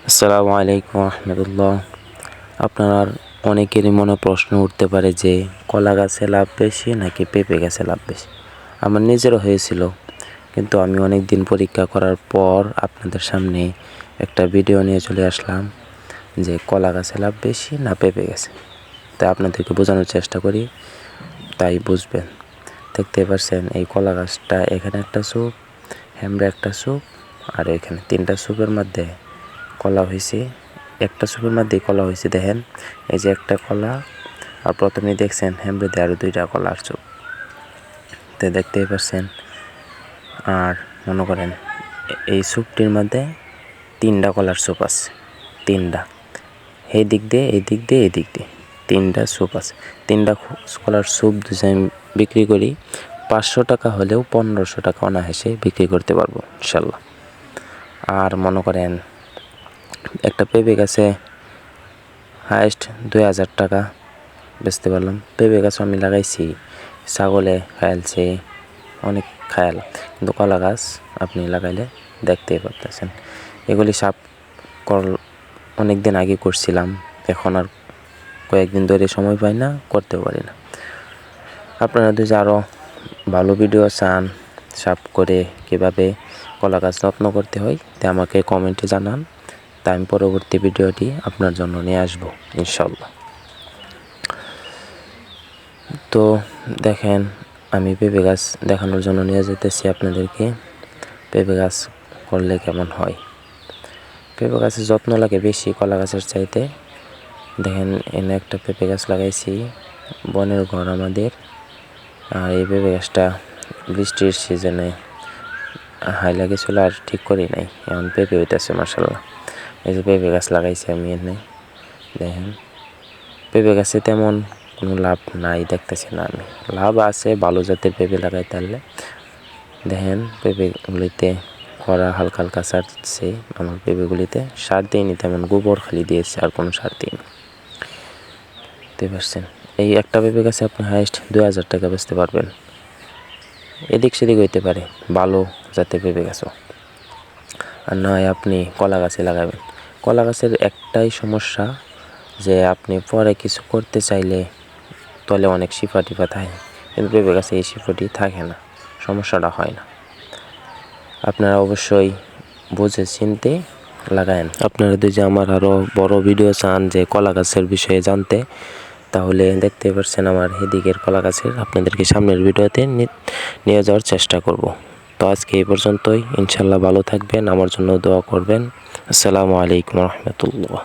আসসালামু আলাইকুম রহমতুল্লাহ। আপনার অনেকেরই মনে প্রশ্ন উঠতে পারে যে কলা গাছে লাভ বেশি নাকি পেঁপে গাছে লাভ বেশি। আমার নিজেরও হয়েছিল, কিন্তু আমি অনেক দিন পরীক্ষা করার পর আপনাদের সামনে একটা ভিডিও নিয়ে চলে আসলাম যে কলা গাছে লাভ বেশি না পেঁপে গাছে। তাই আপনাদেরকে বোঝানোর চেষ্টা করি, তাই বুঝবেন। দেখতে পাচ্ছেন এই কলা গাছটা, এখানে একটা সুপ, হ্যামরা একটা সুপ, আর এখানে তিনটা সুপের মধ্যে কলা হয়েছে। একটা সুপের মধ্যে কলা হয়েছে, দেখেন এই যে একটা কলা, আর প্রথমেই দেখছেন হ্যামব্রেতে আরও দুইটা কলার সুপ, তো দেখতেই পাচ্ছেন। আর মনে করেন এই সুপটির মধ্যে তিনটা কলার সুপ আছে, তিনটা, এই দিক দিয়ে এই দিক দিয়ে এই দিক দিয়ে তিনটা সুপ আছে। তিনটা কলার সুপ যদি আমি বিক্রি করি 500 টাকা হলেও 1500 টাকা অনায়াসে বিক্রি করতে পারবো ইনশাল্লাহ। আর মনে করেন একটা পেঁপে গাছে হাইস্ট 2000 টাকা বেচতে পারলাম। পেঁপে গাছ আমি লাগাইছি, ছাগলে খায়ালছে, অনেক খায়াল, কিন্তু কলা গাছ আপনি লাগাইলে দেখতেই পারতেছেন। এগুলি সাপ অনেক দিন আগে করছিলাম, এখন আর কয়েকদিন ধরে সময় পাই না, করতেও পারি না। আপনারা যদি আরও ভালো ভিডিও চান সাপ করে কীভাবে কলা গাছ যত্ন করতে হয়, তা আমাকে কমেন্টে জানান, তাই আমি পরবর্তী ভিডিওটি আপনার জন্য নিয়ে আসবো ইনশাল্লাহ। তো দেখেন, আমি পেঁপে গাছ দেখানোর জন্য নিয়ে যেতেছি আপনাদেরকে, পেঁপে গাছ করলে কেমন হয়। পেঁপে গাছের যত্ন লাগে বেশি কলা গাছের চাইতে। দেখেন এনে একটা পেঁপে গাছ লাগাইছি, বনের ঘর আমাদের। আর এই পেঁপে গাছটা বৃষ্টির সিজনে হাই লাগেছিল, আর ঠিক করি নাই, এখন পেঁপে হইতেছে মাশাআল্লাহ। এই যে পেঁপে গাছ লাগাইছি আমি এনে, দেখেন পেঁপে গাছে তেমন কোনো লাভ নাই দেখতেছি না আমি। লাভ আছে ভালো জাতের পেঁপে লাগাইতে পারলে। দেখেন পেঁপেগুলিতে খরা হালকা হালকা ছাড়ছে, আমার পেঁপেগুলিতে সার দিইনি তেমন, গোবর খালি দিয়েছে, আর কোনো সার দিইনি। বুঝতে পারছেন, এই একটা পেঁপে গাছে আপনি হাইস্ট 2000 টাকা বেচতে পারবেন। এদিক সেদিক হইতে পারে ভালো জাতের পেঁপে গাছও। আর নয় আপনি কলা গাছে লাগাবেন। কলা গাছের একটাই সমস্যা যে আপনি পরে কিছু করতে চাইলে তলে অনেক শিফা টিফা থাকে, কিন্তু পেঁপে গাছে এই শিফাটি থাকে না, সমস্যাটা হয় না। আপনারা অবশ্যই বুঝে চিনতে লাগায়েন। আপনারা যদি আমার আরও বড় ভিডিও চান যে কলা গাছের বিষয়ে জানতে, তাহলে দেখতে পাচ্ছেন আমার এদিকের কলা গাছের, আপনাদেরকে সামনের ভিডিওতে নিয়ে যাওয়ার চেষ্টা করব। তো আজকে এই পর্যন্তই, ইনশাল্লাহ ভালো থাকবেন, আমার জন্য দোয়া করবেন। আসসালামু আলাইকুম রহমতুল্লাহ।